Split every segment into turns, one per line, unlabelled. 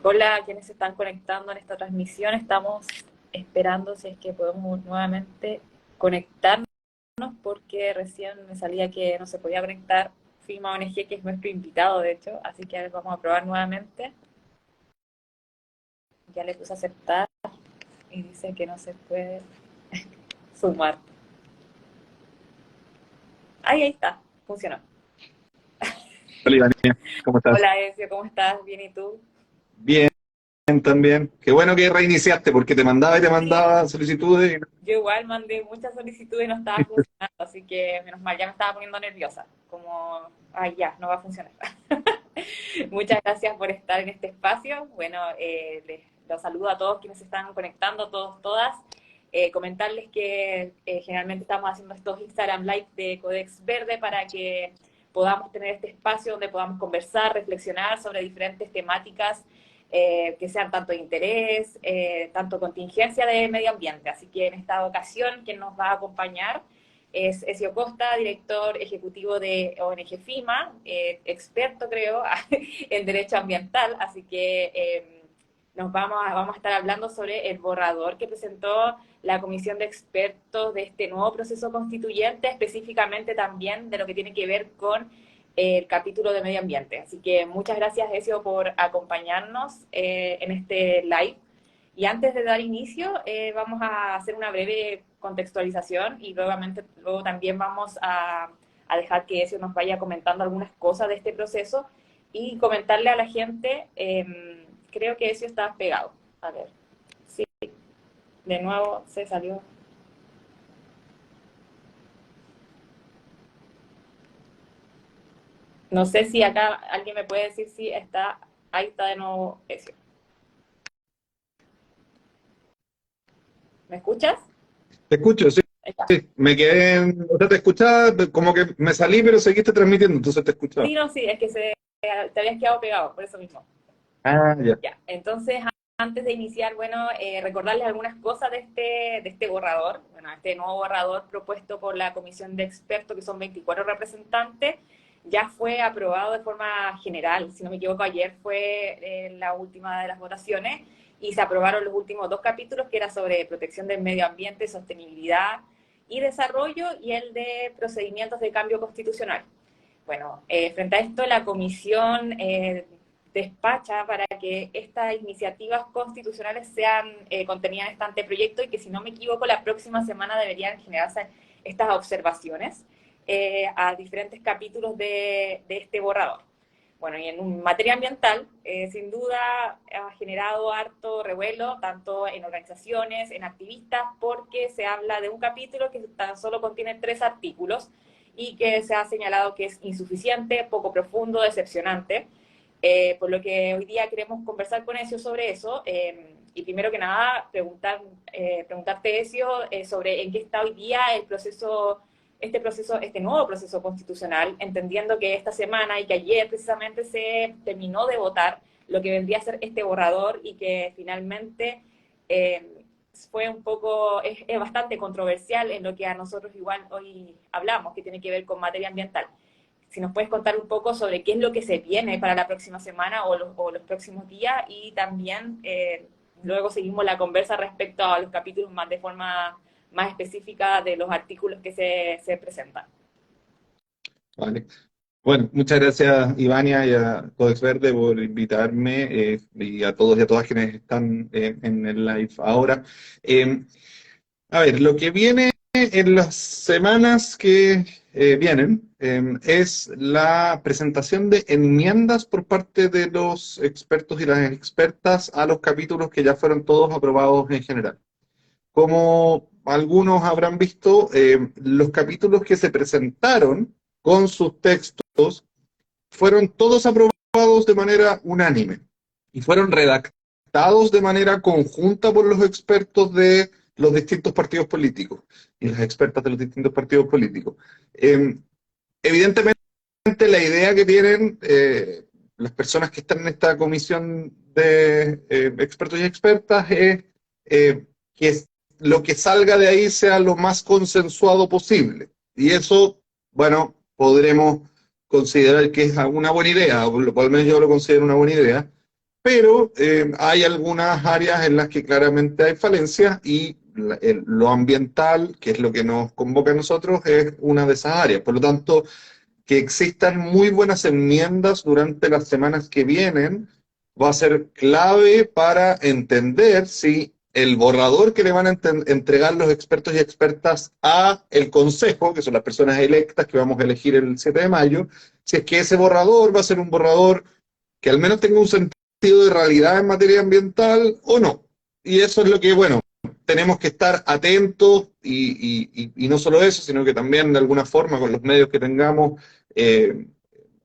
Hola a quienes se están conectando en esta transmisión. Estamos esperando si es que podemos nuevamente conectarnos porque recién me salía que no se podía conectar FIMA ONG, que es nuestro invitado, de hecho. Así que a ver, vamos a probar nuevamente. Ya le puse a aceptar y dice que no se puede sumar. Ahí está, funcionó.
Hola, Ivania, ¿cómo estás?
Hola Ezio, ¿cómo estás? ¿Bien y tú?
Bien, también. Qué bueno que reiniciaste, porque te mandaba y te
Sí,
mandaba solicitudes.
yo igual mandé muchas solicitudes y no estaba funcionando, así que menos mal, ya me estaba poniendo nerviosa, como, ay ya, no va a funcionar. Muchas gracias por estar en este espacio. Bueno, les los saludo a todos quienes se están conectando, todos, todas. Comentarles que generalmente estamos haciendo estos Instagram Live de Codex Verde para que podamos tener este espacio donde podamos conversar, reflexionar sobre diferentes temáticas que sean tanto de interés, tanto contingencia de medio ambiente. Así que en esta ocasión, quien nos va a acompañar es Ezio Costa, director ejecutivo de ONG FIMA, experto, creo, en derecho ambiental. Así que vamos a estar hablando sobre el borrador que presentó la comisión de expertos de este nuevo proceso constituyente, específicamente también de lo que tiene que ver con el capítulo de medio ambiente. Así que muchas gracias, Ezio, por acompañarnos en este live. Y antes de dar inicio, vamos a hacer una breve contextualización y luego también vamos a dejar que Ezio nos vaya comentando algunas cosas de este proceso y comentarle a la gente, creo que Ezio está pegado. A ver, sí, de nuevo se salió. No sé si acá alguien me puede decir si está, ahí está de nuevo Ezio. ¿Me escuchas?
Te escucho, sí.
Ahí está.
Me quedé, o sea, te escuchaba, como que me salí, pero seguiste transmitiendo, entonces te escuchaba.
Sí, no, sí, es que te habías quedado pegado, por eso mismo.
Ah, ya.
Ya, entonces, antes de iniciar, bueno, recordarles algunas cosas de este borrador, bueno, este nuevo borrador propuesto por la comisión de expertos, que son 24 representantes, ya fue aprobado de forma general, si no me equivoco, ayer fue la última de las votaciones, y se aprobaron los últimos dos capítulos, que era sobre protección del medio ambiente, sostenibilidad y desarrollo, y el de procedimientos de cambio constitucional. Bueno, frente a esto, la comisión despacha para que estas iniciativas constitucionales sean contenidas en este anteproyecto y que, si no me equivoco, la próxima semana deberían generarse estas observaciones a diferentes capítulos de este borrador. Bueno, y en materia ambiental, sin duda ha generado harto revuelo, tanto en organizaciones, en activistas, porque se habla de un capítulo que tan solo contiene 3 artículos y que se ha señalado que es insuficiente, poco profundo, decepcionante. Por lo que hoy día queremos conversar con Ezio sobre eso. Y primero que nada, preguntarte, Ezio, sobre en qué está hoy día el proceso, este nuevo proceso constitucional, entendiendo que esta semana y que ayer precisamente se terminó de votar lo que vendría a ser este borrador y que finalmente fue un poco, es bastante controversial en lo que a nosotros igual hoy hablamos, que tiene que ver con materia ambiental. Si nos puedes contar un poco sobre qué es lo que se viene para la próxima semana o los próximos días, y también luego seguimos la conversa respecto a los capítulos más de forma más específica de los artículos que se presentan.
Vale. Bueno, muchas gracias, Ivania, y a Codex Verde por invitarme, y a todos y a todas quienes están en el live ahora. Eh, A ver, lo que viene en las semanas que vienen es la presentación de enmiendas por parte de los expertos y las expertas a los capítulos que ya fueron todos aprobados en general. Como algunos habrán visto, los capítulos que se presentaron con sus textos fueron todos aprobados de manera unánime y fueron redactados de manera conjunta por los expertos de los distintos partidos políticos y las expertas de los distintos partidos políticos. Eh, Evidentemente, la idea que tienen las personas que están en esta comisión de expertos y expertas es que lo que salga de ahí sea lo más consensuado posible. Y eso, bueno, podremos considerar que es una buena idea, o al menos yo lo considero una buena idea, pero hay algunas áreas en las que claramente hay falencias y lo ambiental, que es lo que nos convoca a nosotros, es una de esas áreas. Por lo tanto, que existan muy buenas enmiendas durante las semanas que vienen va a ser clave para entender si el borrador que le van a entregar los expertos y expertas a el Consejo, que son las personas electas que vamos a elegir el 7 de mayo, si es que ese borrador va a ser un borrador que al menos tenga un sentido de realidad en materia ambiental o no. Y eso es lo que, bueno, tenemos que estar atentos y no solo eso, sino que también de alguna forma con los medios que tengamos, eh,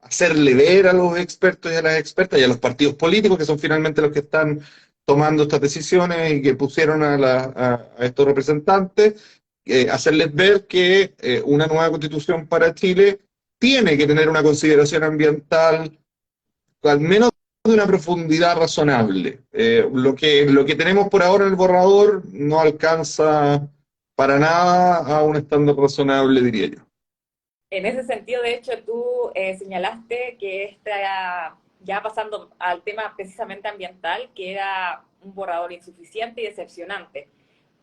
hacerle ver a los expertos y a las expertas y a los partidos políticos, que son finalmente los que están tomando estas decisiones y que pusieron a estos representantes, hacerles ver que una nueva constitución para Chile tiene que tener una consideración ambiental al menos de una profundidad razonable. Lo que tenemos por ahora en el borrador no alcanza para nada a un estándar razonable, diría yo.
En ese sentido, de hecho, tú señalaste que ya pasando al tema precisamente ambiental, que era un borrador insuficiente y decepcionante.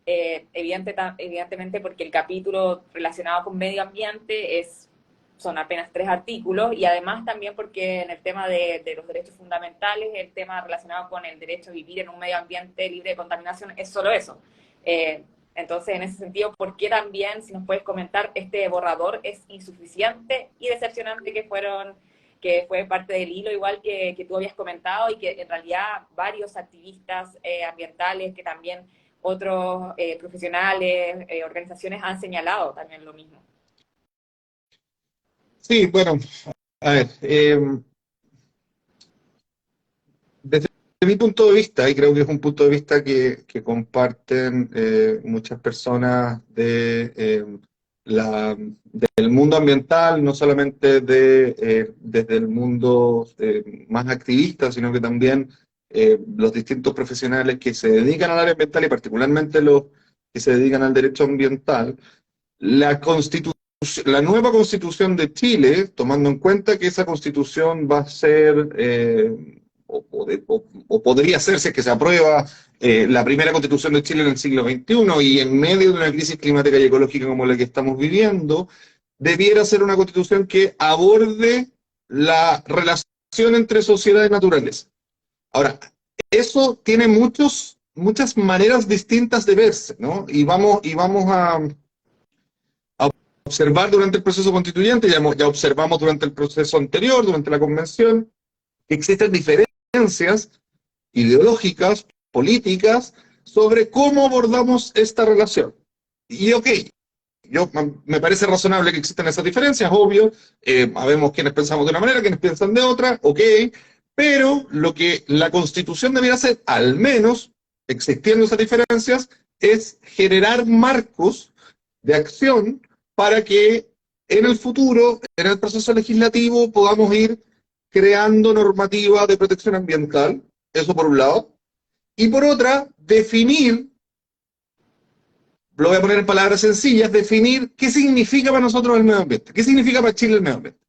Evidentemente porque el capítulo relacionado con medio ambiente son apenas 3 artículos, y además también porque en el tema de los derechos fundamentales, el tema relacionado con el derecho a vivir en un medio ambiente libre de contaminación es solo eso. Entonces, en ese sentido, ¿por qué también, si nos puedes comentar, este borrador es insuficiente y decepcionante, que fue parte del hilo, igual que tú habías comentado, y que en realidad varios activistas ambientales, que también otros profesionales, organizaciones han señalado también lo mismo?
Sí, bueno, a ver, desde mi punto de vista, y creo que es un punto de vista que comparten muchas personas del mundo ambiental, no solamente desde el mundo más activista, sino que también los distintos profesionales que se dedican al área ambiental y particularmente los que se dedican al derecho ambiental, la nueva constitución de Chile, tomando en cuenta que esa constitución va a ser o podría ser, si es que se aprueba, la primera constitución de Chile en el siglo XXI y en medio de una crisis climática y ecológica como la que estamos viviendo, debiera ser una constitución que aborde la relación entre sociedad y naturaleza. Ahora, eso tiene muchas maneras distintas de verse, ¿no? Y vamos a observar durante el proceso constituyente, ya observamos durante el proceso anterior, durante la convención, que existen diferencias ideológicas, políticas, sobre cómo abordamos esta relación. Y ok, me parece razonable que existan esas diferencias, obvio, sabemos quienes pensamos de una manera, quienes piensan de otra, ok, pero lo que la Constitución debería hacer, al menos, existiendo esas diferencias, es generar marcos de acción para que en el futuro, en el proceso legislativo, podamos ir creando normativa de protección ambiental, eso por un lado, y por otra, definir, lo voy a poner en palabras sencillas, definir qué significa para nosotros el medio ambiente, qué significa para Chile el medio ambiente.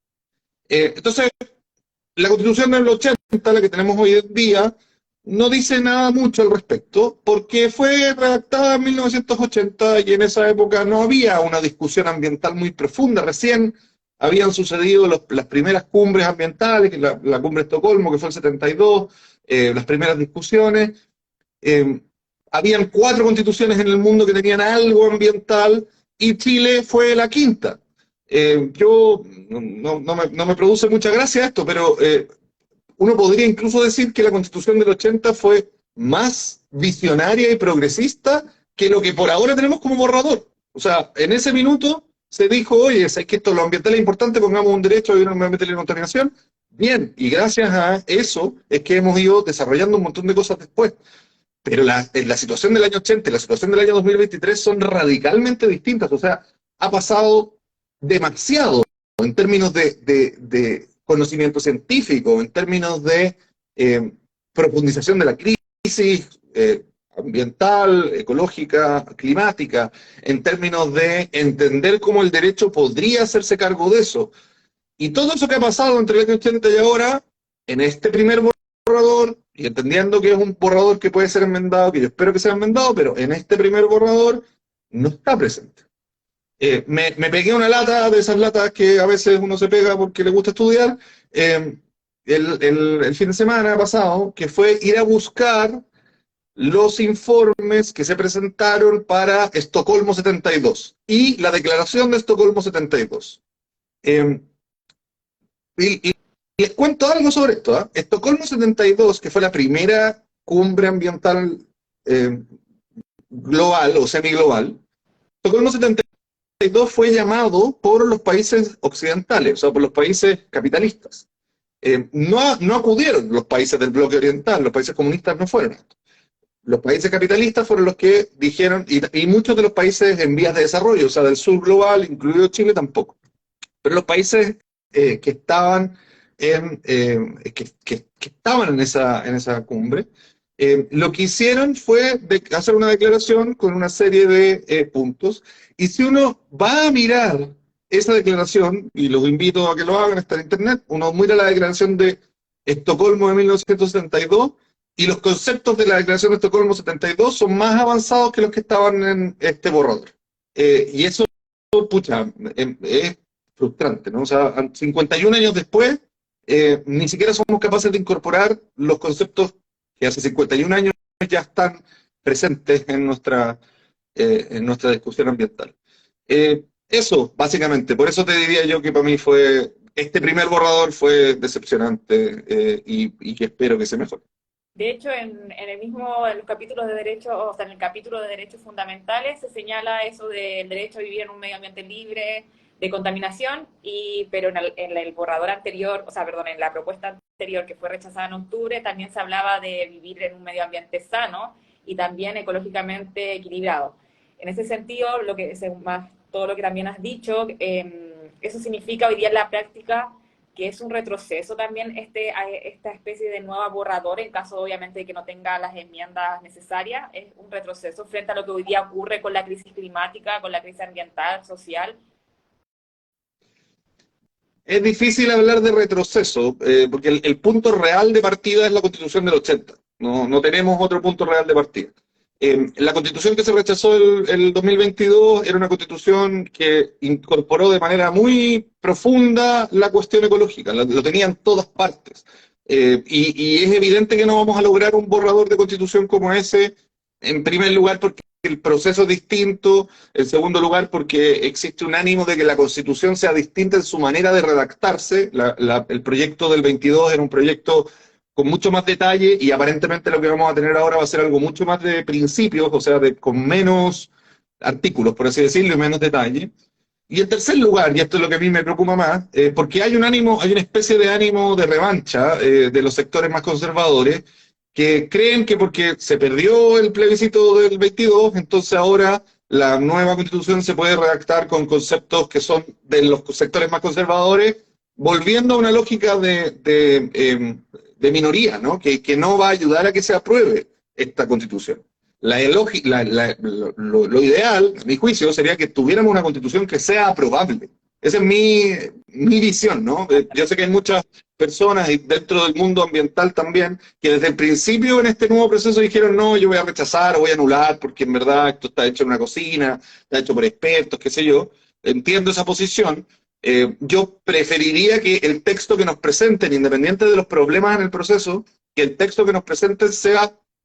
Entonces, la Constitución del 80, la que tenemos hoy en día, no dice nada mucho al respecto, porque fue redactada en 1980 y en esa época no había una discusión ambiental muy profunda. Recién habían sucedido las primeras cumbres ambientales, la cumbre de Estocolmo, que fue el 72, las primeras discusiones. Eh, Habían 4 constituciones en el mundo que tenían algo ambiental y Chile fue la quinta. Yo no me produce mucha gracia esto, pero uno podría incluso decir que la Constitución del 80 fue más visionaria y progresista que lo que por ahora tenemos como borrador. O sea, en ese minuto se dijo, oye, es que esto lo ambiental es importante, pongamos un derecho a vivir en un medio ambiente libre de contaminación. Bien, y gracias a eso es que hemos ido desarrollando un montón de cosas después. Pero la situación del año 80 y la situación del año 2023 son radicalmente distintas. O sea, ha pasado demasiado en términos de conocimiento científico, en términos de profundización de la crisis ambiental, ecológica, climática, en términos de entender cómo el derecho podría hacerse cargo de eso. Y todo eso que ha pasado entre el año 80 y ahora, en este primer borrador, Y entendiendo que es un borrador que puede ser enmendado, que yo espero que sea enmendado, pero en este primer borrador no está presente. Me pegué una lata de esas latas que a veces uno se pega porque le gusta estudiar, eh, el fin de semana pasado, que fue ir a buscar los informes que se presentaron para Estocolmo 72 y la declaración de Estocolmo 72. Eh, y les cuento algo sobre esto. Estocolmo 72, que fue la primera cumbre ambiental eh, global o semi-global, Estocolmo 72 fue llamado por los países occidentales, o sea, por los países capitalistas. No acudieron los países del bloque oriental, los países comunistas no fueron. Los países capitalistas fueron los que dijeron, y muchos de los países en vías de desarrollo, o sea, del sur global, incluido Chile, tampoco. Pero los países que estaban que estaban en esa cumbre, lo que hicieron fue hacer una declaración con una serie de puntos, y si uno va a mirar esa declaración, y los invito a que lo hagan, está en internet, uno mira la declaración de Estocolmo de 1972, y los conceptos de la declaración de Estocolmo 72 son más avanzados que los que estaban en este borrador. Y eso, pucha, es frustrante, ¿no? O sea, 51 años después, ni siquiera somos capaces de incorporar los conceptos que hace 51 años ya están presentes en nuestra discusión ambiental. Eso, básicamente, por eso te diría yo que para mí este primer borrador fue decepcionante, y que espero que se mejore.
De hecho, en los capítulos de derechos, o sea, en el capítulo de derechos fundamentales se señala eso del derecho a vivir en un medio ambiente libre de contaminación, pero en el borrador anterior, o sea, perdón, en la propuesta anterior que fue rechazada en octubre, también se hablaba de vivir en un medio ambiente sano y también ecológicamente equilibrado. En ese sentido, todo lo que también has dicho, eso significa hoy día en la práctica que es un retroceso también esta especie de nueva borrador, en caso obviamente de que no tenga las enmiendas necesarias, es un retroceso frente a lo que hoy día ocurre con la crisis climática, con la crisis ambiental, social.
Es difícil hablar de retroceso, porque el punto real de partida es la Constitución del 80. No tenemos otro punto real de partida. La Constitución que se rechazó el 2022 era una Constitución que incorporó de manera muy profunda la cuestión ecológica, lo tenía en todas partes. Y es evidente que no vamos a lograr un borrador de Constitución como ese, en primer lugar porque el proceso es distinto, en segundo lugar porque existe un ánimo de que la Constitución sea distinta en su manera de redactarse. El proyecto del 22 era un proyecto con mucho más detalle, y aparentemente lo que vamos a tener ahora va a ser algo mucho más de principios, o sea, con menos artículos, por así decirlo, y menos detalle. Y en tercer lugar, y esto es lo que a mí me preocupa más, porque hay una especie de ánimo de revancha de los sectores más conservadores, que creen que porque se perdió el plebiscito del 22, entonces ahora la nueva constitución se puede redactar con conceptos que son de los sectores más conservadores, volviendo a una lógica de minoría, ¿no? Que no va a ayudar a que se apruebe esta constitución. Lo ideal, a mi juicio, sería que tuviéramos una constitución que sea aprobable. Esa es mi visión, ¿no? Yo sé que hay muchas personas, y dentro del mundo ambiental también, que desde el principio en este nuevo proceso dijeron, no, yo voy a rechazar o voy a anular, porque en verdad esto está hecho en una cocina, está hecho por expertos, qué sé yo. Entiendo esa posición. Yo preferiría que el texto que nos presenten, independiente de los problemas en el proceso, que el texto que nos presenten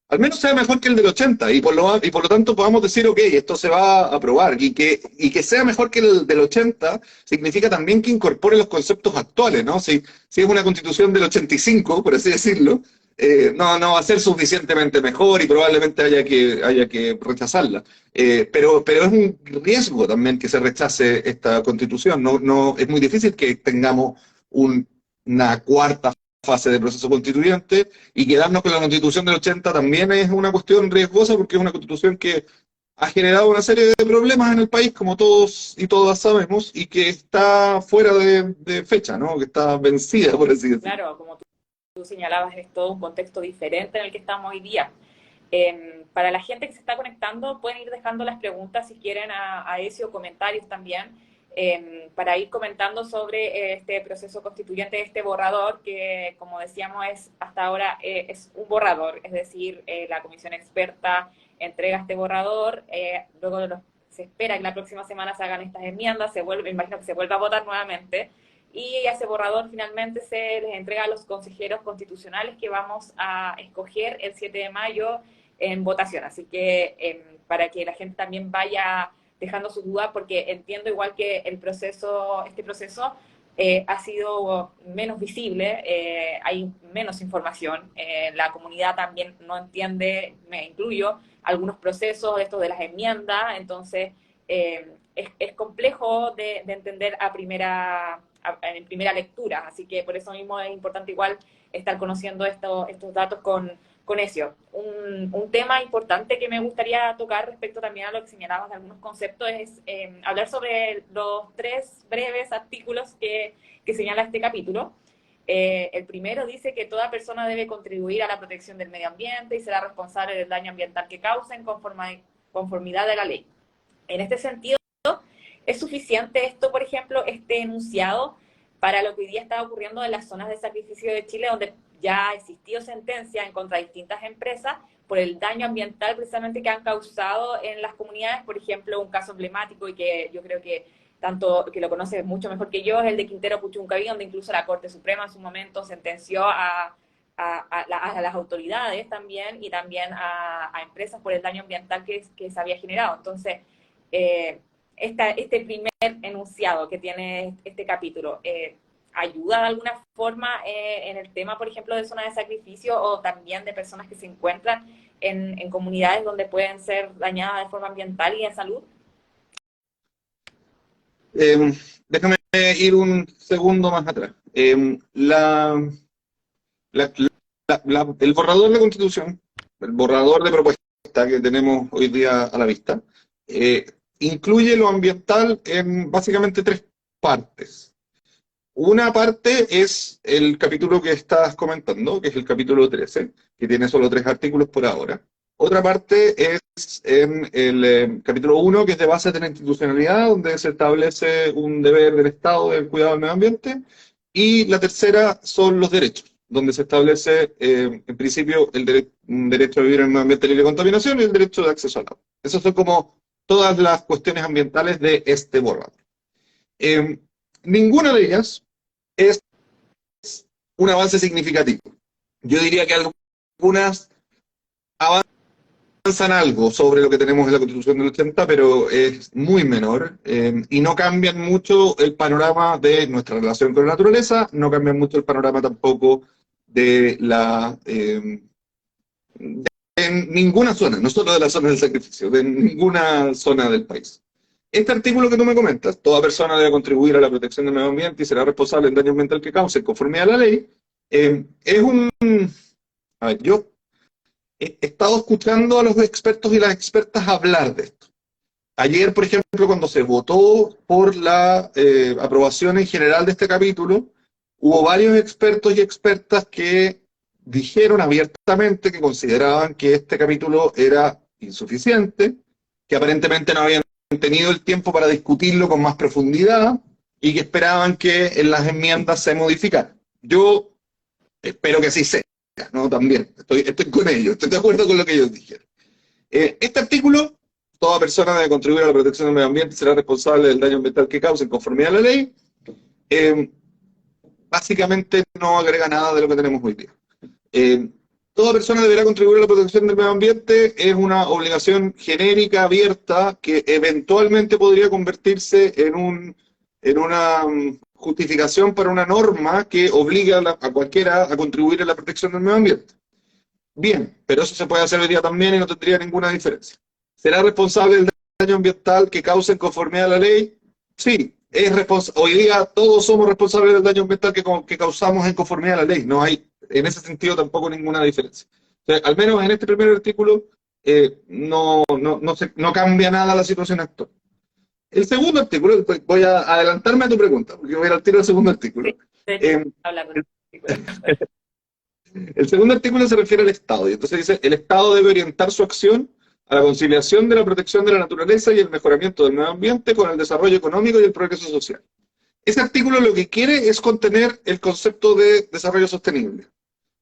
al menos sea mejor que el del 80, y por lo tanto podamos decir, ok, esto se va a aprobar, y que sea mejor que el del 80 significa también que incorpore los conceptos actuales, ¿no? Si es una constitución del 85, por así decirlo, no va a ser suficientemente mejor, y probablemente haya que rechazarla. Pero es un riesgo también que se rechace esta constitución. Es muy difícil que tengamos una cuarta fase de proceso constituyente, y quedarnos con la constitución del 80 también es una cuestión riesgosa, porque es una constitución que ha generado una serie de problemas en el país, como todos y todas sabemos, y que está fuera de fecha, ¿no? Que está vencida, por así decirlo.
Claro, como tú señalabas, es todo un contexto diferente en el que estamos hoy día. Para la gente que se está conectando, pueden ir dejando las preguntas si quieren a ese, o comentarios también. para ir comentando sobre este proceso constituyente de este borrador, que como decíamos hasta ahora es un borrador, es decir, la comisión experta entrega este borrador, luego se espera que la próxima semana se hagan estas enmiendas, imagino que se vuelva a votar nuevamente, y ese borrador finalmente se les entrega a los consejeros constitucionales que vamos a escoger el 7 de mayo en votación. Así que para que la gente también vaya dejando sus dudas, porque entiendo igual que este proceso ha sido menos visible, hay menos información, la comunidad también no entiende, me incluyo, algunos procesos de estos de las enmiendas, entonces es complejo de entender en primera lectura, así que por eso mismo es importante igual estar conociendo estos datos con eso. Un tema importante que me gustaría tocar respecto también a lo que señalabas de algunos conceptos es hablar sobre los 3 breves artículos que señala este capítulo. El primero dice que toda persona debe contribuir a la protección del medio ambiente y será responsable del daño ambiental que cause en conformidad de la ley. En este sentido, ¿es suficiente esto, por ejemplo, este enunciado para lo que hoy día está ocurriendo en las zonas de sacrificio de Chile, donde ya ha existido sentencia en contra de distintas empresas por el daño ambiental precisamente que han causado en las comunidades? Por ejemplo, un caso emblemático y que yo creo que tanto que lo conoce mucho mejor que yo, es el de Quintero Puchuncaví, donde incluso la Corte Suprema en su momento sentenció a las autoridades también, y también a empresas por el daño ambiental que se había generado. Entonces, este primer enunciado que tiene este capítulo, ¿ayuda de alguna forma en el tema, por ejemplo, de zonas de sacrificio o también de personas que se encuentran en comunidades donde pueden ser dañadas de forma ambiental y de salud?
Déjame ir un segundo más atrás. El borrador de Constitución, el borrador de propuesta que tenemos hoy día a la vista, incluye lo ambiental en básicamente 3 partes. Una parte es el capítulo que estás comentando, que es el capítulo 13, que tiene solo 3 artículos por ahora. Otra parte es en el capítulo 1, que es de bases de la institucionalidad, donde se establece un deber del Estado del cuidado del medio ambiente. Y la tercera son los derechos, donde se establece, en principio, un derecho a vivir en un medio ambiente libre de contaminación y el derecho de acceso al agua. Esas son como todas las cuestiones ambientales de este borrador. Ninguna de ellas es un avance significativo. Yo diría que algunas avanzan algo sobre lo que tenemos en la Constitución del 80, pero es muy menor, y no cambian mucho el panorama de nuestra relación con la naturaleza, no cambian mucho el panorama tampoco de en ninguna zona, no solo de la zona del sacrificio, de ninguna zona del país. Este artículo que tú me comentas, toda persona debe contribuir a la protección del medio ambiente y será responsable del daño ambiental que cause conforme a la ley, es un... A ver, yo he estado escuchando a los expertos y las expertas hablar de esto. Ayer, por ejemplo, cuando se votó por la aprobación en general de este capítulo, hubo varios expertos y expertas que dijeron abiertamente que consideraban que este capítulo era insuficiente, que aparentemente no habían tenido el tiempo para discutirlo con más profundidad y que esperaban que en las enmiendas se modificara. Yo espero que así sea, ¿no? También, estoy con ellos, estoy de acuerdo con lo que ellos dijeron. Este artículo, toda persona debe contribuir a la protección del medio ambiente y será responsable del daño ambiental que cause en conformidad a la ley. Básicamente no agrega nada de lo que tenemos hoy día. Toda persona deberá contribuir a la protección del medio ambiente es una obligación genérica, abierta, que eventualmente podría convertirse en una justificación para una norma que obliga a cualquiera a contribuir a la protección del medio ambiente. Bien, pero eso se puede hacer hoy día también y no tendría ninguna diferencia. ¿Será responsable del daño ambiental que cause en conformidad a la ley? Sí, hoy día todos somos responsables del daño ambiental que causamos en conformidad a la ley. No hay, en ese sentido, tampoco ninguna diferencia. O sea, al menos en este primer artículo no cambia nada la situación actual. El segundo artículo, voy a adelantarme a tu pregunta, porque voy a ir al tiro del segundo artículo. El segundo artículo se refiere al Estado, y entonces dice, el Estado debe orientar su acción a la conciliación de la protección de la naturaleza y el mejoramiento del medio ambiente con el desarrollo económico y el progreso social. Ese artículo lo que quiere es contener el concepto de desarrollo sostenible,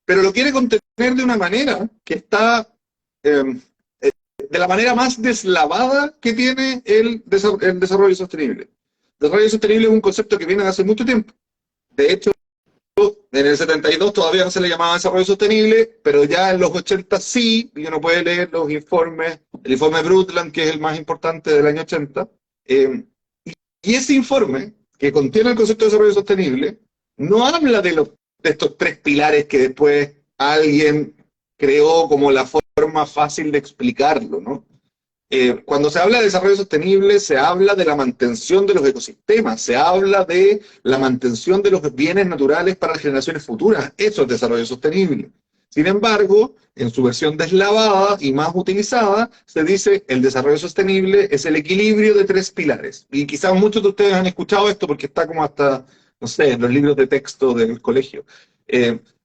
pero lo quiere contener de una manera que está de la manera más deslavada que tiene el desarrollo sostenible. El desarrollo sostenible es un concepto que viene de hace mucho tiempo. De hecho, en el 72 todavía no se le llamaba desarrollo sostenible, pero ya en los 80 sí, y uno puede leer los informes, el informe Brundtland, que es el más importante del año 80, y ese informe, que contiene el concepto de desarrollo sostenible, no habla de estos tres pilares que después alguien creó como la forma fácil de explicarlo, ¿no? Cuando se habla de desarrollo sostenible, se habla de la mantención de los ecosistemas, se habla de la mantención de los bienes naturales para las generaciones futuras. Eso es desarrollo sostenible. Sin embargo, en su versión deslavada y más utilizada, se dice el desarrollo sostenible es el equilibrio de tres pilares. Y quizás muchos de ustedes han escuchado esto porque está como hasta, no sé, en los libros de texto del colegio.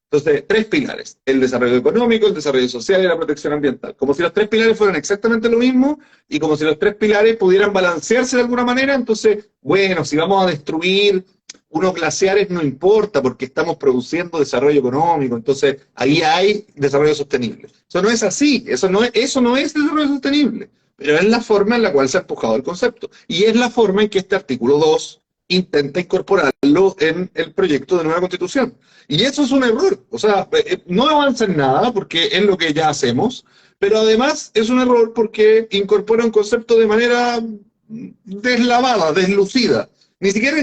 Entonces, tres pilares: el desarrollo económico, el desarrollo social y la protección ambiental. Como si los tres pilares fueran exactamente lo mismo y como si los tres pilares pudieran balancearse de alguna manera. Entonces, bueno, si vamos a destruir unos glaciares no importa porque estamos produciendo desarrollo económico, entonces ahí hay desarrollo sostenible. Eso no es así, eso no es desarrollo sostenible, pero es la forma en la cual se ha empujado el concepto. Y es la forma en que este artículo 2 intenta incorporarlo en el proyecto de nueva constitución. Y eso es un error, o sea, no avanza en nada porque es lo que ya hacemos, pero además es un error porque incorpora un concepto de manera deslavada, deslucida. Ni siquiera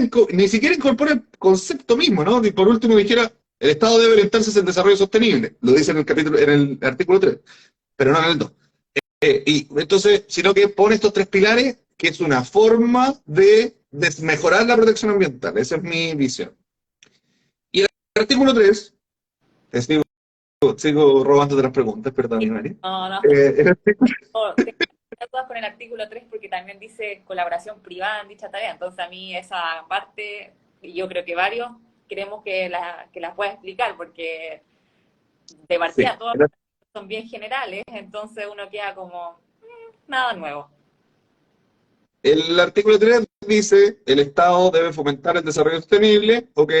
incorpora el concepto mismo, ¿no? Y por último dijera, el Estado debe orientarse hacia el desarrollo sostenible, lo dice en el artículo 3, pero no en el 2. Y entonces, sino que pone estos tres pilares, que es una forma de mejorar la protección ambiental. Esa es mi visión. Y el artículo 3, te sigo robando otras preguntas, perdón, Mari.
No, no.
El artículo...
Tengo dudas con el artículo 3 porque también dice colaboración privada en dicha tarea. Entonces a mí esa parte, y yo creo que varios queremos que la pueda explicar porque de partida
Sí.
todas son bien generales, entonces uno queda como nada nuevo.
El artículo 3 dice, el Estado debe fomentar el desarrollo sostenible, ok,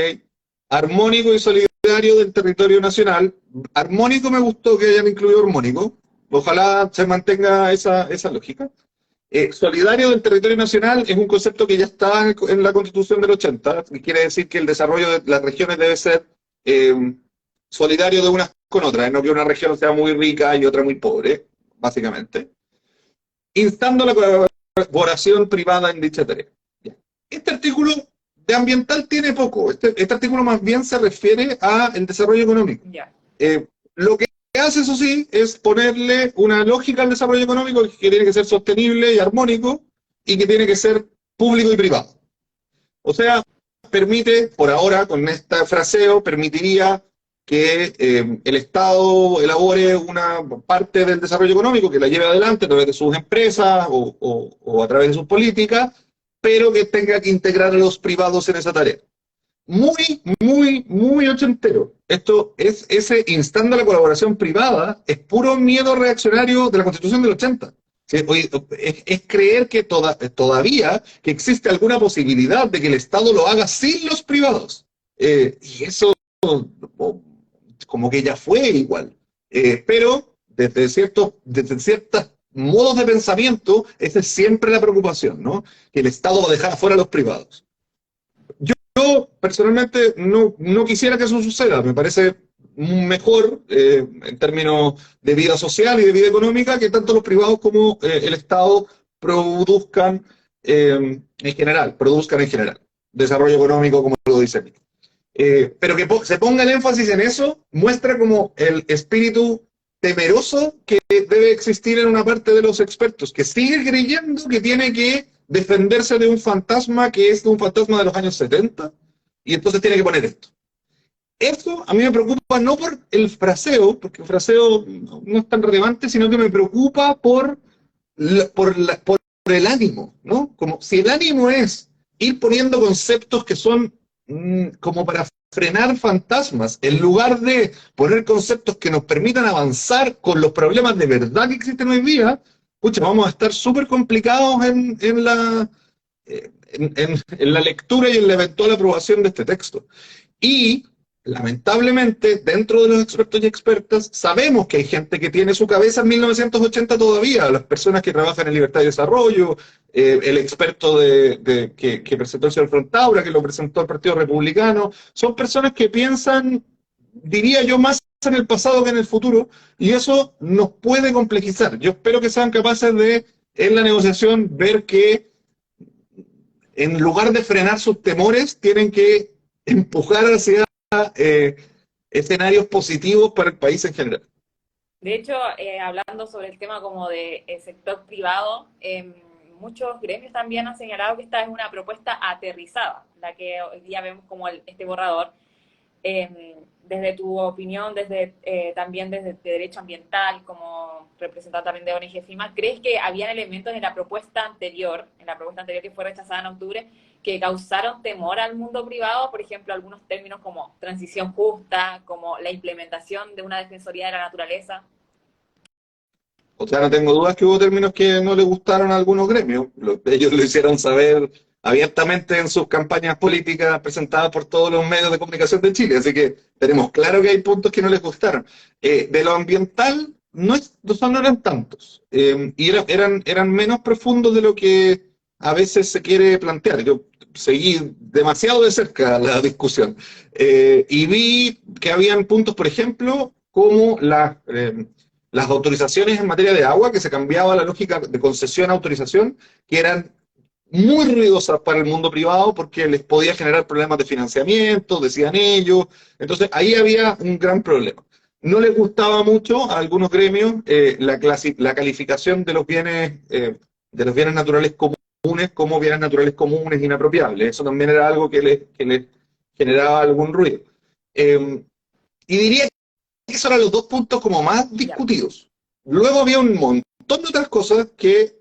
armónico y solidario del territorio nacional. Armónico, me gustó que hayan incluido armónico, ojalá se mantenga esa lógica. Solidario del territorio nacional es un concepto que ya está en la Constitución del 80, que quiere decir que el desarrollo de las regiones debe ser solidario de unas con otras, no que una región sea muy rica y otra muy pobre, básicamente. Instando la colaboración privada en dicha tarea. Este artículo de ambiental tiene poco. Este artículo más bien se refiere al desarrollo económico. Lo que hace, eso sí, es ponerle una lógica al desarrollo económico que tiene que ser sostenible y armónico y que tiene que ser público y privado. O sea, permite, por ahora, con este fraseo, permitiría que el Estado elabore una parte del desarrollo económico, que la lleve adelante a través de sus empresas o a través de sus políticas, pero que tenga que integrar a los privados en esa tarea. Muy ochentero. Esto es ese instando a la colaboración privada, es puro miedo reaccionario de la Constitución del 80. Es creer que todavía que existe alguna posibilidad de que el Estado lo haga sin los privados. Y eso como que ya fue igual. Pero desde ciertos modos de pensamiento, esa es siempre la preocupación, ¿no? Que el Estado va a dejar afuera a los privados. Yo personalmente no quisiera que eso suceda, me parece mejor en términos de vida social y de vida económica que tanto los privados como el Estado produzcan en general, desarrollo económico como lo dice aquí. Pero que se ponga el énfasis en eso muestra como el espíritu temeroso que debe existir en una parte de los expertos, que sigue creyendo que tiene que defenderse de un fantasma que es un fantasma de los años 70, y entonces tiene que poner esto. Esto a mí me preocupa no por el fraseo, porque el fraseo no es tan relevante, sino que me preocupa por el ánimo, ¿no? Como si el ánimo es ir poniendo conceptos que son como para frenar fantasmas, en lugar de poner conceptos que nos permitan avanzar con los problemas de verdad que existen hoy día, pucha, vamos a estar súper complicados en la lectura y en la eventual aprobación de este texto. Y, lamentablemente, dentro de los expertos y expertas, sabemos que hay gente que tiene su cabeza en 1980 todavía, las personas que trabajan en libertad y desarrollo, el experto que presentó el señor Frontaura, que lo presentó el Partido Republicano, son personas que piensan, diría yo, más en el pasado que en el futuro, y eso nos puede complejizar. Yo espero que sean capaces de, en la negociación, ver que en lugar de frenar sus temores, tienen que empujar hacia eh, escenarios positivos para el país en general.
De hecho, hablando sobre el tema como de sector privado, muchos gremios también han señalado que esta es una propuesta aterrizada, la que hoy día vemos como este borrador. Desde tu opinión, también desde derecho ambiental, como representante también de ONG FIMA, ¿crees que habían elementos en la propuesta anterior que fue rechazada en octubre, que causaron temor al mundo privado? Por ejemplo, algunos términos como transición justa, como la implementación de una defensoría de la naturaleza.
O sea, no tengo dudas que hubo términos que no le gustaron a algunos gremios. Ellos lo hicieron saber abiertamente en sus campañas políticas presentadas por todos los medios de comunicación de Chile. Así que tenemos claro que hay puntos que no les gustaron. De lo ambiental, no eran tantos. Y eran menos profundos de lo que a veces se quiere plantear. Yo seguí demasiado de cerca la discusión. Y vi que habían puntos, por ejemplo, como las autorizaciones en materia de agua, que se cambiaba la lógica de concesión a autorización, que eran muy ruidosas para el mundo privado porque les podía generar problemas de financiamiento, decían ellos. Entonces ahí había un gran problema. No les gustaba mucho a algunos gremios la calificación de los bienes naturales comunes como bienes naturales comunes inapropiables. Eso también era algo que les generaba algún ruido. Y diría esos eran los dos puntos como más discutidos. Luego había un montón de otras cosas que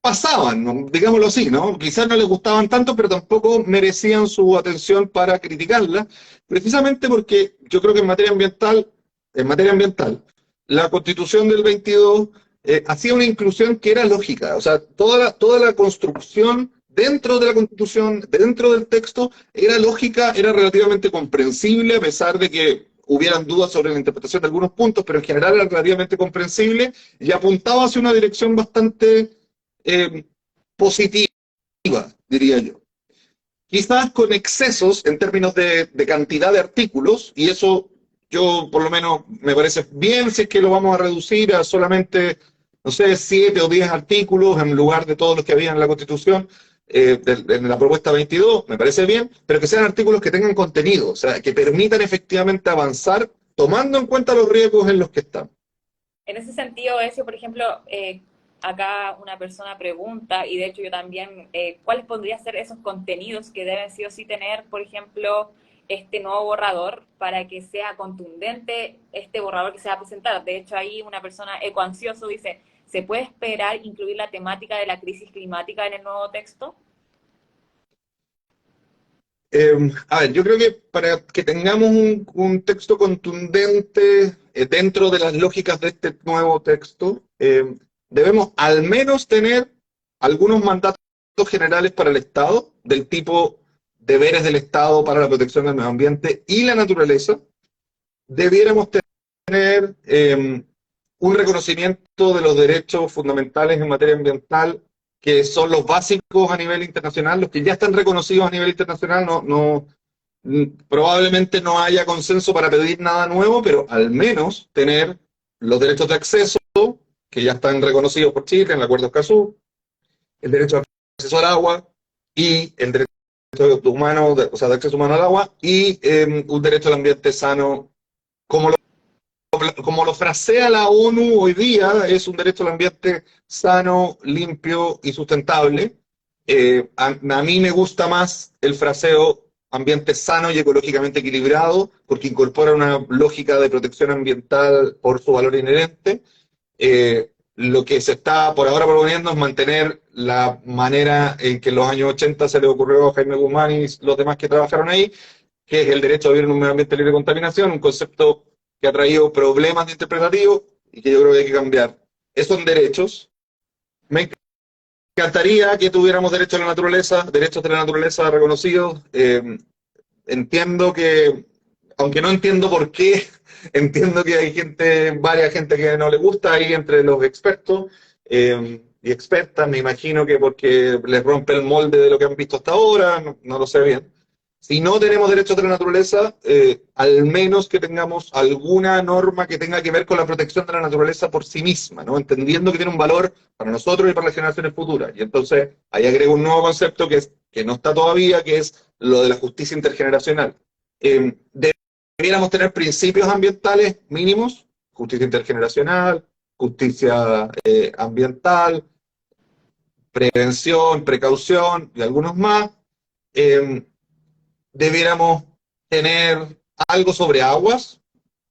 pasaban, ¿no? Digámoslo así, ¿no? Quizás no les gustaban tanto, pero tampoco merecían su atención para criticarlas, precisamente porque yo creo que en materia ambiental, la Constitución del 22 hacía una inclusión que era lógica. O sea, toda la construcción dentro de la Constitución, dentro del texto, era lógica, era relativamente comprensible, a pesar de que hubieran dudas sobre la interpretación de algunos puntos, pero en general era relativamente comprensible y apuntaba hacia una dirección bastante positiva, diría yo. Quizás con excesos en términos de cantidad de artículos, y eso yo por lo menos me parece bien si es que lo vamos a reducir a solamente, no sé, 7 o 10 artículos en lugar de todos los que había en la Constitución, en la propuesta 22, me parece bien, pero que sean artículos que tengan contenido, o sea, que permitan efectivamente avanzar tomando en cuenta los riesgos en los que están.
En ese sentido, eso, por ejemplo, acá una persona pregunta, y de hecho yo también, ¿cuáles podrían ser esos contenidos que deben sí o sí tener, por ejemplo, este nuevo borrador para que sea contundente este borrador que se va a presentar? De hecho, ahí una persona ecoansioso dice, ¿se puede esperar incluir la temática de la crisis climática en el nuevo texto?
A ver, yo creo que para que tengamos un texto contundente dentro de las lógicas de este nuevo texto, debemos al menos tener algunos mandatos generales para el Estado, del tipo deberes del Estado para la protección del medio ambiente y la naturaleza. Debiéramos tener un reconocimiento de los derechos fundamentales en materia ambiental, que son los básicos a nivel internacional, los que ya están reconocidos a nivel internacional. Probablemente no haya consenso para pedir nada nuevo, pero al menos tener los derechos de acceso, que ya están reconocidos por Chile en el Acuerdo de Escazú, el derecho de acceso al agua y el derecho humano, o sea, de acceso humano al agua, y un derecho al ambiente sano, como lo frasea la ONU hoy día, es un derecho al ambiente sano, limpio y sustentable. A mí me gusta más el fraseo ambiente sano y ecológicamente equilibrado, porque incorpora una lógica de protección ambiental por su valor inherente. Lo que se está por ahora proponiendo es mantener la manera en que en los años 80 se le ocurrió a Jaime Guzmán y los demás que trabajaron ahí, que es el derecho a vivir en un medio ambiente libre de contaminación, un concepto que ha traído problemas interpretativos y que yo creo que hay que cambiar son derechos. Me encantaría que tuviéramos derechos de la naturaleza reconocidos. Entiendo que, aunque no entiendo por qué, entiendo que hay varias gente que no le gusta ahí entre los expertos y expertas, me imagino que porque les rompe el molde de lo que han visto hasta ahora, no lo sé bien. Si no tenemos derechos de la naturaleza, al menos que tengamos alguna norma que tenga que ver con la protección de la naturaleza por sí misma, ¿no? Entendiendo que tiene un valor para nosotros y para las generaciones futuras. Y entonces ahí agrego un nuevo concepto que no está todavía, que es lo de la justicia intergeneracional. Debiéramos tener principios ambientales mínimos, justicia intergeneracional, justicia ambiental, prevención, precaución y algunos más. Eh, Debiéramos tener algo sobre aguas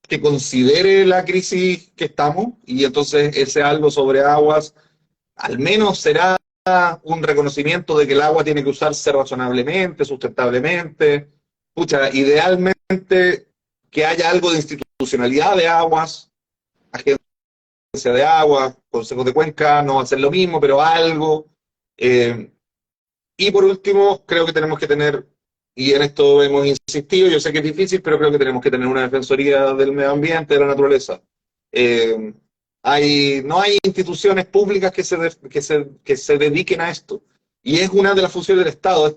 que considere la crisis que estamos y entonces ese algo sobre aguas al menos será un reconocimiento de que el agua tiene que usarse razonablemente, sustentablemente. Pucha, idealmente que haya algo de institucionalidad de aguas, agencia de aguas, consejos de cuenca, no va a ser lo mismo, pero algo. Eh, y por último, creo que tenemos que tener, y en esto hemos insistido, yo sé que es difícil, pero creo que tenemos que tener una defensoría del medio ambiente, de la naturaleza. Eh, no hay instituciones públicas que se dediquen a esto. Y es una de las funciones del Estado.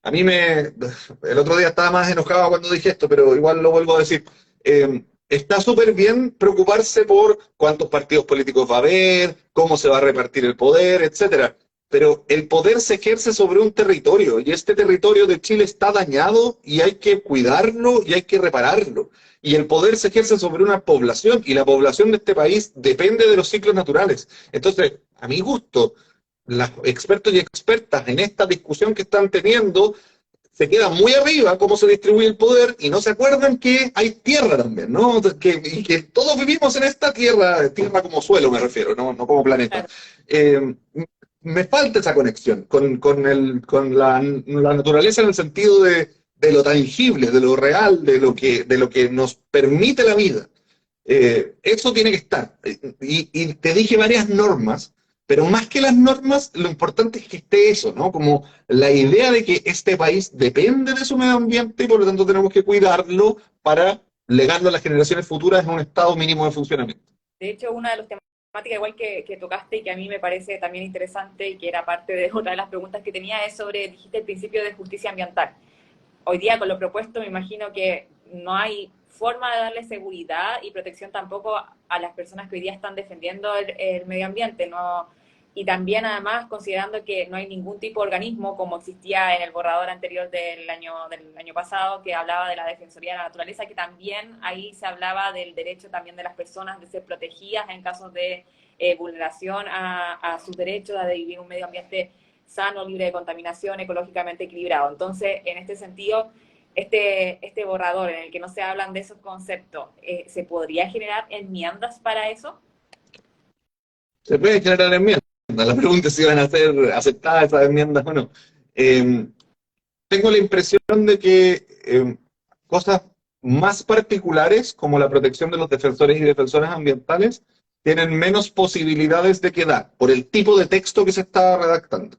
El otro día estaba más enojado cuando dije esto, pero igual lo vuelvo a decir. Está súper bien preocuparse por cuántos partidos políticos va a haber, cómo se va a repartir el poder, etcétera, pero el poder se ejerce sobre un territorio y este territorio de Chile está dañado y hay que cuidarlo y hay que repararlo. Y el poder se ejerce sobre una población y la población de este país depende de los ciclos naturales. Entonces, a mi gusto, los expertos y expertas en esta discusión que están teniendo se quedan muy arriba cómo se distribuye el poder y no se acuerdan que hay tierra también, ¿no? Y que todos vivimos en esta tierra, tierra como suelo me refiero, no como planeta.
Claro.
Eh, Me falta esa conexión con la naturaleza en el sentido de lo tangible, de lo real, de lo que nos permite la vida. Eso tiene que estar. Y te dije varias normas, pero más que las normas, lo importante es que esté eso, ¿no? Como la idea de que este país depende de su medio ambiente y por lo tanto tenemos que cuidarlo para legarlo a las generaciones futuras en un estado mínimo de funcionamiento.
De hecho, una de las temáticas igual que tocaste y que a mí me parece también interesante y que era parte de otra de las preguntas que tenía es sobre, dijiste, el principio de justicia ambiental. Hoy día con lo propuesto me imagino que no hay forma de darle seguridad y protección tampoco a las personas que hoy día están defendiendo el medio ambiente, ¿no? Y también además considerando que no hay ningún tipo de organismo como existía en el borrador anterior del año pasado que hablaba de la Defensoría de la Naturaleza, que también ahí se hablaba del derecho también de las personas de ser protegidas en casos de vulneración a sus derechos, a de vivir un medio ambiente sano, libre de contaminación, ecológicamente equilibrado. Entonces, en este sentido, este borrador en el que no se hablan de esos conceptos, ¿se podría generar enmiendas para eso?
Se puede generar enmiendas. La pregunta es si van a ser aceptadas esas enmiendas o no. Eh, Tengo la impresión de que cosas más particulares, como la protección de los defensores y defensoras ambientales, tienen menos posibilidades de quedar por el tipo de texto que se está redactando.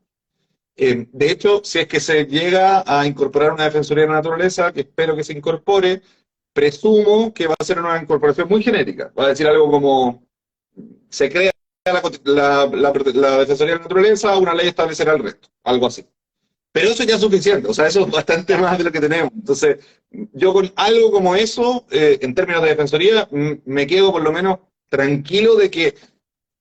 De hecho, si es que se llega a incorporar una defensoría de la naturaleza, que espero que se incorpore, presumo que va a ser una incorporación muy genérica. Va a decir algo como, se crea la defensoría de la naturaleza, una ley establecerá el resto, algo así. Pero eso ya es suficiente, o sea, eso es bastante más de lo que tenemos. Entonces, yo con algo como eso, en términos de defensoría, me quedo por lo menos tranquilo de que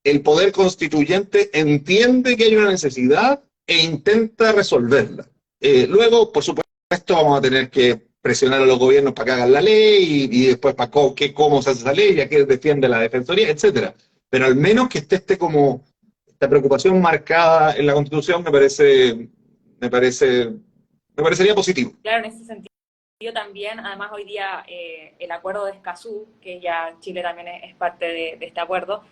el poder constituyente entiende que hay una necesidad e intenta resolverla. Luego, por supuesto, vamos a tener que presionar a los gobiernos para que hagan la ley y después para cómo se hace esa ley, a qué defiende la defensoría, etcétera. Pero al menos que esté como esta preocupación marcada en la Constitución me parece, me parecería positivo.
Claro, en ese sentido también, además hoy día el acuerdo de Escazú, que ya Chile también es parte de este acuerdo,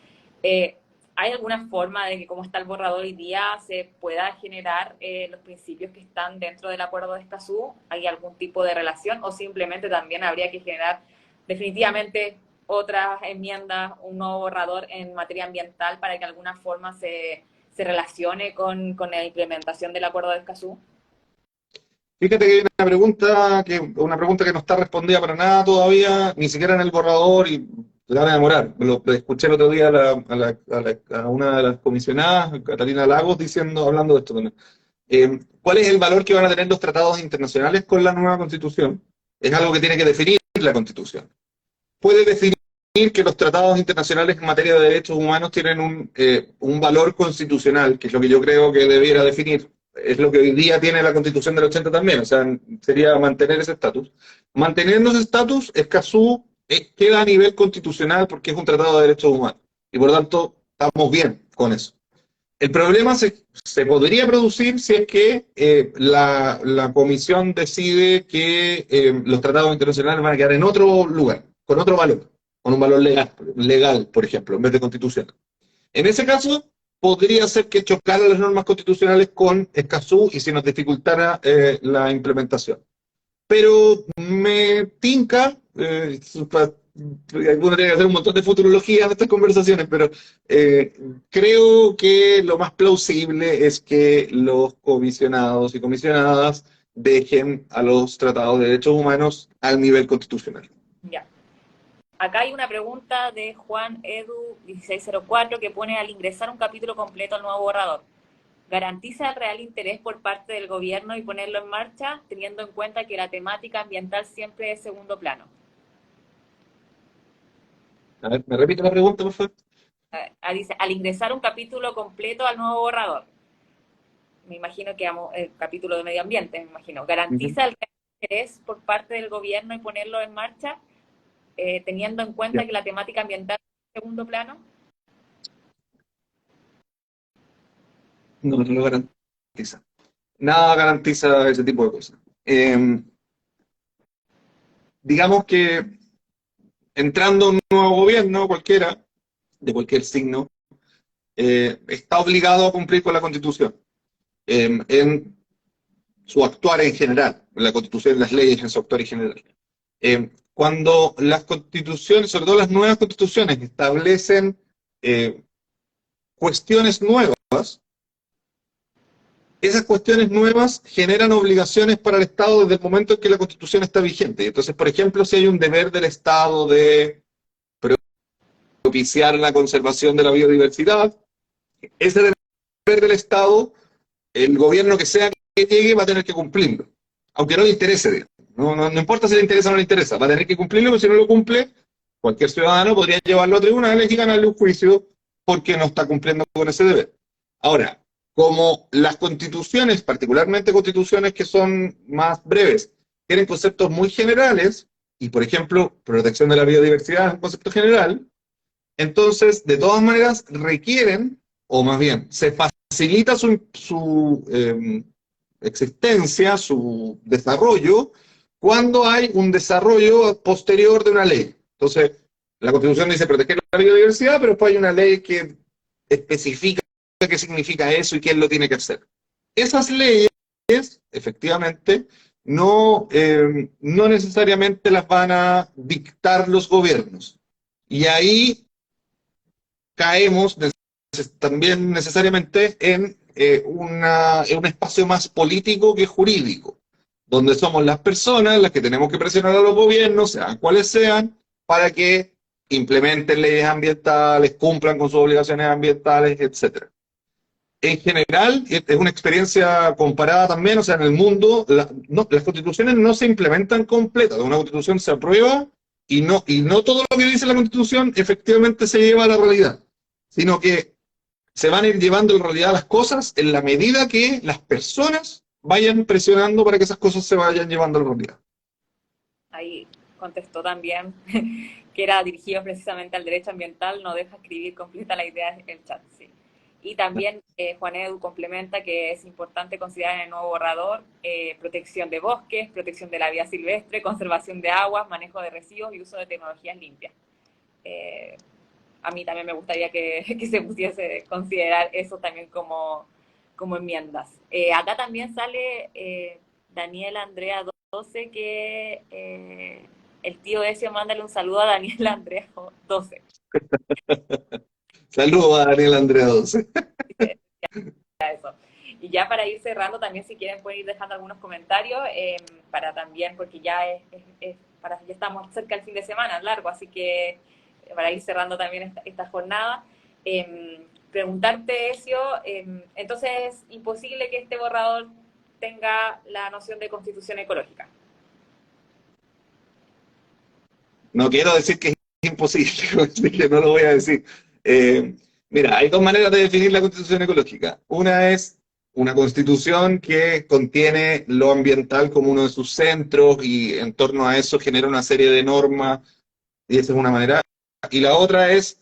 ¿hay alguna forma de que como está el borrador hoy día se pueda generar los principios que están dentro del acuerdo de Escazú? ¿Hay algún tipo de relación o simplemente también habría que generar definitivamente otras enmiendas, un nuevo borrador en materia ambiental para que de alguna forma se relacione con la implementación del acuerdo de Escazú?
Fíjate que hay una pregunta que no está respondida para nada todavía, ni siquiera en el borrador, y se van a demorar. Lo escuché el otro día a una de las comisionadas, Catalina Lagos, hablando de esto también. ¿Cuál es el valor que van a tener los tratados internacionales con la nueva Constitución? Es algo que tiene que definir la Constitución. Puede definir que los tratados internacionales en materia de derechos humanos tienen un valor constitucional, que es lo que yo creo que debiera definir. Es lo que hoy día tiene la Constitución del 80 también, o sea, sería mantener ese estatus. Manteniendo ese estatus, Escazú queda a nivel constitucional porque es un tratado de derechos humanos. Y por lo tanto, estamos bien con eso. El problema se podría producir si es que la comisión decide que los tratados internacionales van a quedar en otro lugar, con otro valor, con un valor legal, por ejemplo, en vez de constitucional. En ese caso, podría ser que chocaran las normas constitucionales con Escazú y se nos dificultara la implementación. Pero me tinca, uno tiene que hacer un montón de futurología en estas conversaciones, pero creo que lo más plausible es que los comisionados y comisionadas dejen a los tratados de derechos humanos al nivel constitucional.
Ya. Acá hay una pregunta de Juan Edu 1604 que pone: al ingresar un capítulo completo al nuevo borrador, ¿garantiza el real interés por parte del gobierno y ponerlo en marcha, teniendo en cuenta que la temática ambiental siempre es segundo plano?
A ver, ¿me repite la pregunta, por favor?
Dice, al ingresar un capítulo completo al nuevo borrador, me imagino que el capítulo de medio ambiente, me imagino, ¿garantiza el real interés por parte del gobierno y ponerlo en marcha, teniendo en cuenta que la temática ambiental es segundo plano?
No, no lo garantiza. Nada garantiza ese tipo de cosas. Digamos que entrando un nuevo gobierno, cualquiera, de cualquier signo, está obligado a cumplir con la Constitución en su actuar en general, en la Constitución, en las leyes, en su actuar en general. Cuando las constituciones, sobre todo las nuevas constituciones, establecen cuestiones nuevas, esas cuestiones nuevas generan obligaciones para el Estado desde el momento en que la Constitución está vigente. Entonces, por ejemplo, si hay un deber del Estado de propiciar la conservación de la biodiversidad, ese deber del Estado, el gobierno que sea que llegue va a tener que cumplirlo, aunque no le interese. No importa si le interesa o no le interesa, va a tener que cumplirlo, porque si no lo cumple, cualquier ciudadano podría llevarlo a tribunales y ganarle un juicio porque no está cumpliendo con ese deber. Ahora, como las constituciones, particularmente constituciones que son más breves, tienen conceptos muy generales, y por ejemplo, protección de la biodiversidad es un concepto general, entonces, de todas maneras, requieren, o más bien, se facilita su existencia, su desarrollo, cuando hay un desarrollo posterior de una ley. Entonces, la Constitución dice proteger la biodiversidad, pero después hay una ley que especifica qué significa eso y quién lo tiene que hacer. Esas leyes, efectivamente, no necesariamente las van a dictar los gobiernos. Y ahí caemos también necesariamente en un espacio más político que jurídico, donde somos las personas las que tenemos que presionar a los gobiernos, sean cuales sean, para que implementen leyes ambientales, cumplan con sus obligaciones ambientales, etc. En general, es una experiencia comparada también, o sea, en el mundo, las constituciones no se implementan completas, una constitución se aprueba y no todo lo que dice la constitución efectivamente se lleva a la realidad, sino que se van a ir llevando en realidad las cosas en la medida que las personas vayan presionando para que esas cosas se vayan llevando a la realidad.
Ahí contestó también que era dirigido precisamente al derecho ambiental, no deja escribir completa la idea en el chat, sí. Y también Juan Edu complementa que es importante considerar en el nuevo borrador protección de bosques, protección de la vida silvestre, conservación de aguas, manejo de residuos y uso de tecnologías limpias. A mí también me gustaría que se pudiese considerar eso también como enmiendas. Acá también sale Daniela Andrea 12 que el tío Ezio, mándale un saludo a Daniel Andrejo 12.
Saludos a Daniel Andrea 12.
Eso. Y ya para ir cerrando, también si quieren pueden ir dejando algunos comentarios, para también, porque ya ya estamos cerca del fin de semana, largo, así que para ir cerrando también esta jornada. Preguntarte, Ezio, entonces es imposible que este borrador tenga la noción de constitución ecológica.
No quiero decir que es imposible, así que no lo voy a decir. Eh, Mira, hay dos maneras de definir la constitución ecológica. Una es una constitución que contiene lo ambiental como uno de sus centros y en torno a eso genera una serie de normas, y esa es una manera. Y la otra es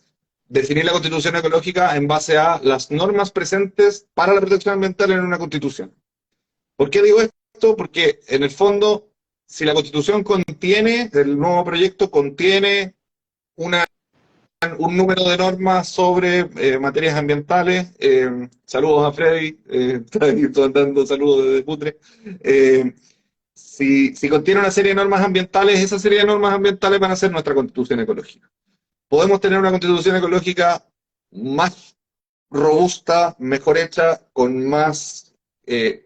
definir la constitución ecológica en base a las normas presentes para la protección ambiental en una constitución. ¿Por qué digo esto? Porque en el fondo, si la constitución contiene, el nuevo proyecto contiene una, un número de normas sobre materias ambientales, saludos a Freddy, está ahí dando saludos desde Putre. Si contiene una serie de normas ambientales, esa serie de normas ambientales van a ser nuestra constitución ecológica. Podemos tener una constitución ecológica más robusta, mejor hecha, con más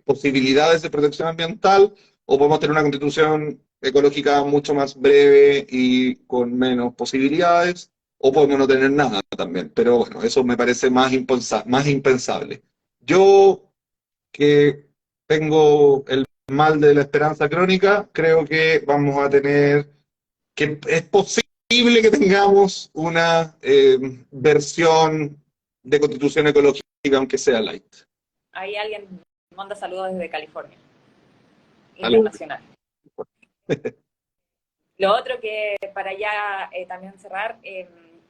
posibilidades de protección ambiental, o podemos tener una constitución ecológica mucho más breve y con menos posibilidades, o podemos no tener nada también. Pero bueno, eso me parece más impensable. Yo, que tengo el mal de la esperanza crónica, creo que vamos a tener, que es posible que tengamos una versión de constitución ecológica, aunque sea light.
Ahí alguien manda saludos desde California,
Saludos.
internacional. Lo otro que para ya también cerrar,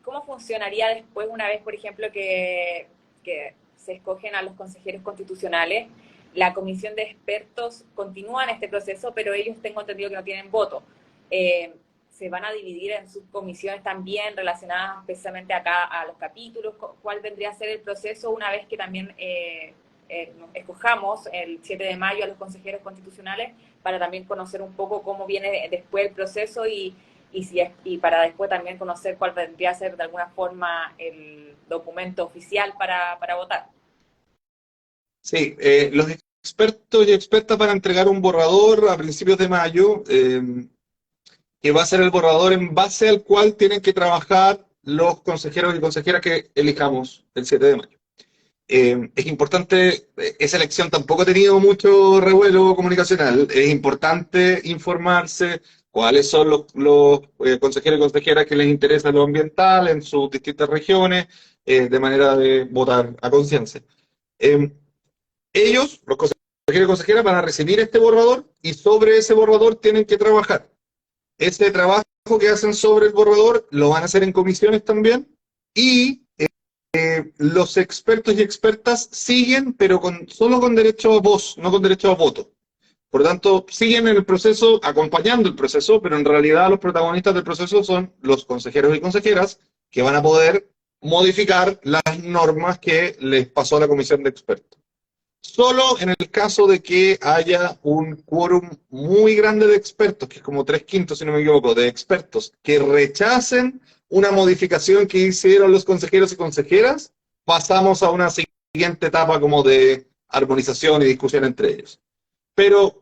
¿cómo funcionaría después una vez, por ejemplo, que se escogen a los consejeros constitucionales? La comisión de expertos continúa en este proceso, pero ellos tengo entendido que no tienen voto. Se van a dividir en subcomisiones también relacionadas precisamente acá a los capítulos. ¿Cuál vendría a ser el proceso una vez que también escojamos el 7 de mayo a los consejeros constitucionales, para también conocer un poco cómo viene después el proceso y para después también conocer cuál vendría a ser de alguna forma el documento oficial para votar?
Sí, los expertos y expertas van a entregar un borrador a principios de mayo, que va a ser el borrador en base al cual tienen que trabajar los consejeros y consejeras que elijamos el 7 de mayo. Es importante, esa elección tampoco ha tenido mucho revuelo comunicacional, es importante informarse cuáles son los consejeros y consejeras que les interesa lo ambiental en sus distintas regiones, de manera de votar a conciencia. Ellos, los consejeros y consejeras, van a recibir este borrador y sobre ese borrador tienen que trabajar. Ese trabajo que hacen sobre el borrador lo van a hacer en comisiones también, y los expertos y expertas siguen, pero solo con derecho a voz, no con derecho a voto. Por lo tanto, siguen en el proceso, acompañando el proceso, pero en realidad los protagonistas del proceso son los consejeros y consejeras que van a poder modificar las normas que les pasó a la comisión de expertos. Solo en el caso de que haya un quórum muy grande de expertos, que es como 3/5, si no me equivoco, de expertos, que rechacen una modificación que hicieron los consejeros y consejeras, pasamos a una siguiente etapa como de armonización y discusión entre ellos. Pero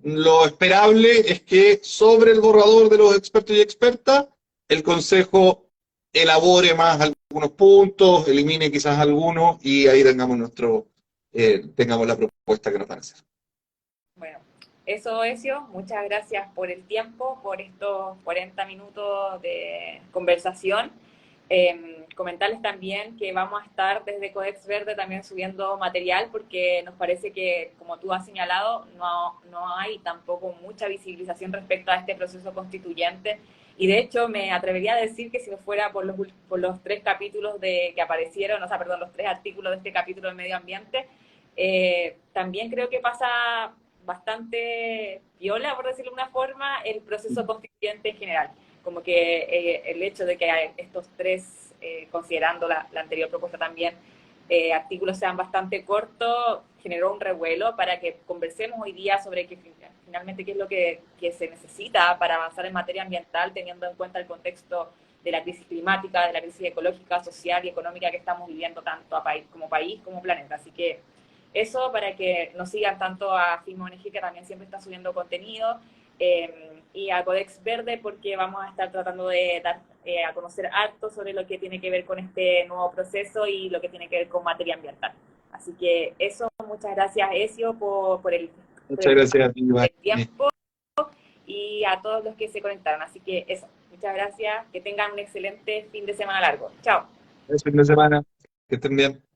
lo esperable es que sobre el borrador de los expertos y expertas, el Consejo elabore más algunos puntos, elimine quizás algunos, y ahí tengamos la propuesta que nos van a hacer.
Bueno, eso, Ezio, muchas gracias por el tiempo, por estos 40 minutos de conversación. Comentarles también que vamos a estar desde Codex Verde también subiendo material, porque nos parece que, como tú has señalado, no hay tampoco mucha visibilización respecto a este proceso constituyente. Y de hecho me atrevería a decir que si no fuera por los 3 capítulos que aparecieron, o sea, perdón, los 3 artículos de este capítulo de medio ambiente, también creo que pasa bastante viola, por decirlo de una forma, el proceso constituyente en general. Como que el hecho de que estos 3, considerando la anterior propuesta también, artículos sean bastante cortos, generó un revuelo para que conversemos hoy día sobre finalmente qué es lo que se necesita para avanzar en materia ambiental, teniendo en cuenta el contexto de la crisis climática, de la crisis ecológica, social y económica que estamos viviendo tanto a país como planeta. Así que eso para que nos sigan tanto a Film ONG, que también siempre está subiendo contenido, y a Codex Verde, porque vamos a estar tratando de dar a conocer harto sobre lo que tiene que ver con este nuevo proceso y lo que tiene que ver con materia ambiental. Así que eso, muchas gracias, Ezio, por
Muchas gracias,
el
Ivania.
tiempo, y a todos los que se conectaron. Así que eso, muchas gracias, que tengan un excelente fin de semana largo. Chao.
Buen fin de semana. Que estén bien.